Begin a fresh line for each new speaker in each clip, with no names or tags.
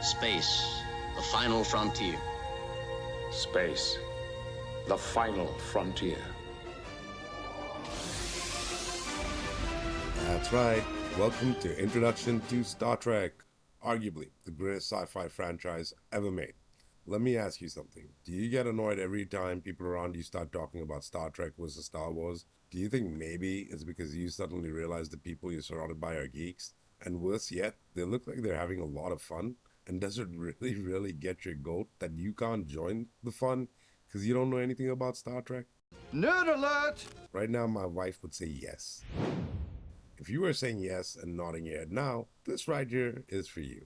Space, the final frontier.
Space, the final frontier.
That's right. Welcome to Introduction to Star Trek, arguably the greatest sci-fi franchise ever made. Let me ask you something. Do you get annoyed every time people around you start talking about Star Trek versus Star Wars? Do you think maybe it's because you suddenly realize the people you're surrounded by are geeks? And worse yet, they look like they're having a lot of fun? And does it really, really get your goat that you can't join the fun because you don't know anything about Star Trek?
Nerd alert!
Right now, my wife would say yes. If you are saying yes and nodding your head now, this right here is for you.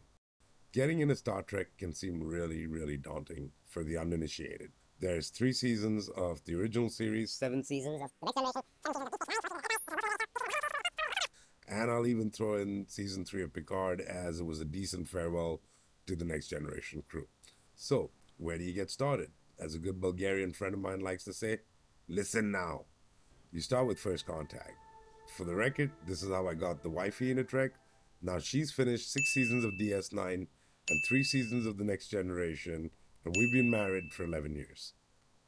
Getting into Star Trek can seem really, really daunting for the uninitiated. There's 3 seasons of the original series,
7 seasons of The Next Generation,
and I'll even throw in season 3 of Picard, as it was a decent farewell to the Next Generation crew. So, where do you get started? As a good Bulgarian friend of mine likes to say, listen now. You start with First Contact. For the record, this is how I got the wifey into Trek. Now she's finished 6 seasons of DS9 and 3 seasons of the Next Generation, and we've been married for 11 years.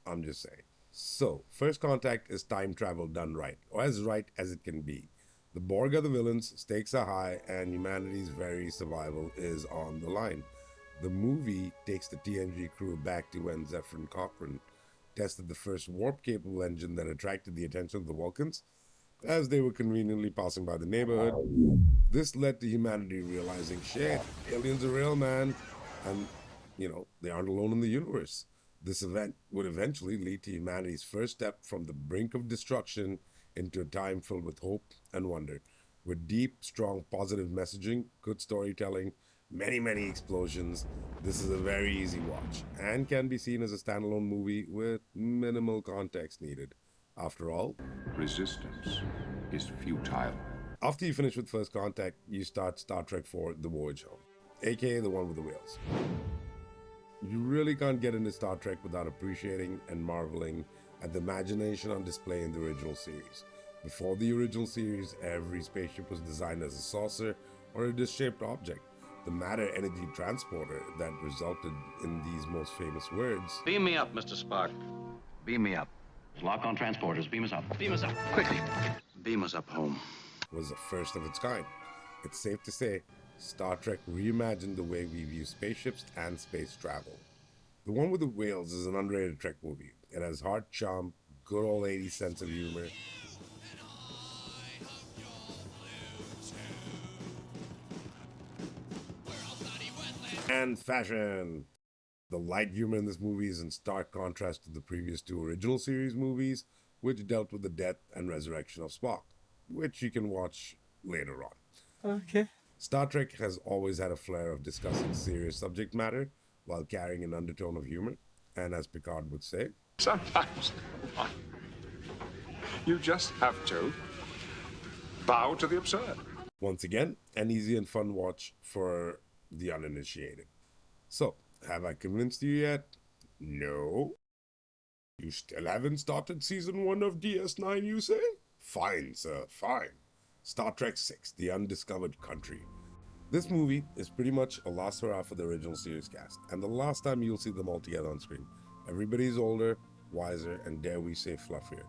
I'm just saying. So, First Contact is time travel done right, or as right as it can be. The Borg are the villains, stakes are high, and humanity's very survival is on the line. The movie takes the TNG crew back to when Zephyr Cochrane tested the first warp-capable engine that attracted the attention of the Vulcans as they were conveniently passing by the neighborhood. This led to humanity realizing, shit, aliens are real, man. And, they aren't alone in the universe. This event would eventually lead to humanity's first step from the brink of destruction into a time filled with hope and wonder. With deep, strong, positive messaging, good storytelling, many, many explosions, this is a very easy watch and can be seen as a standalone movie with minimal context needed. After all,
Resistance is futile.
after you finish with First Contact, you start Star Trek IV: The Voyage Home, aka the one with the whales. You really can't get into Star Trek without appreciating and marveling at the imagination on display in the original series. Before the original series, every spaceship was designed as a saucer or a disc-shaped object. The matter-energy transporter that resulted in these most famous words,
Beam me up, Mr. Spock.
Beam me up. Lock on transporters. Beam us up.
Beam us up.
Quickly.
Beam us up home.
was the first of its kind. It's safe to say, Star Trek reimagined the way we view spaceships and space travel. The one with the whales is an underrated Trek movie. It has heart charm, good old 80s sense of humor, and fashion. The light humor in this movie is in stark contrast to the previous 2 original series movies, which dealt with the death and resurrection of Spock, which you can watch later on.
Okay.
Star Trek has always had a flair of discussing serious subject matter while carrying an undertone of humor, and as Picard would say,
Sometimes you just have to bow to the absurd.
once again, an easy and fun watch for the uninitiated. So, have I convinced you yet? No? You still haven't started season 1 of DS9, you say? Fine, sir, fine. Star Trek VI: The Undiscovered Country. This movie is pretty much a last hurrah for the original series cast, and the last time you'll see them all together on screen. Everybody's older, wiser, and dare we say fluffier.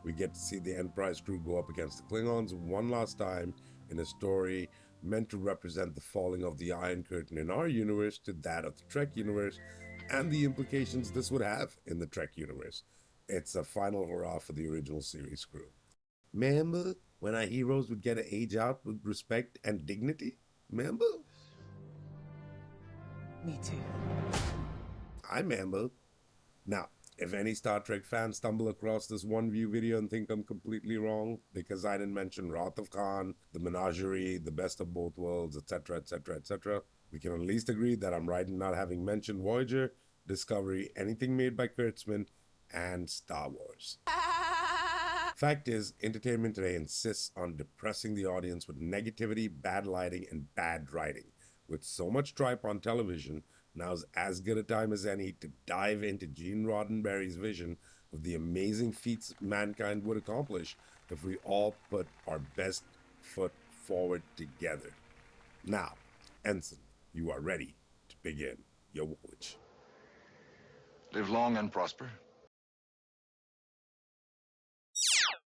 We get to see the Enterprise crew go up against the Klingons one last time in a story meant to represent the falling of the Iron Curtain in our universe to that of the Trek universe, and the implications this would have in the Trek universe. It's a final hurrah for the original series crew. Remember when our heroes would get to age out with respect and dignity? Remember?
Me too.
I remember. Now, if any Star Trek fans stumble across this one view video and think I'm completely wrong because I didn't mention Wrath of Khan, The Menagerie, The Best of Both Worlds, etc., etc., etc., we can at least agree that I'm right in not having mentioned Voyager, Discovery, anything made by Kurtzman, and Star Wars. Fact is, entertainment today insists on depressing the audience with negativity, bad lighting, and bad writing. With so much tripe on television, now's as good a time as any to dive into Gene Roddenberry's vision of the amazing feats mankind would accomplish if we all put our best foot forward together. Now, Ensign, you are ready to begin your voyage.
Live long and prosper.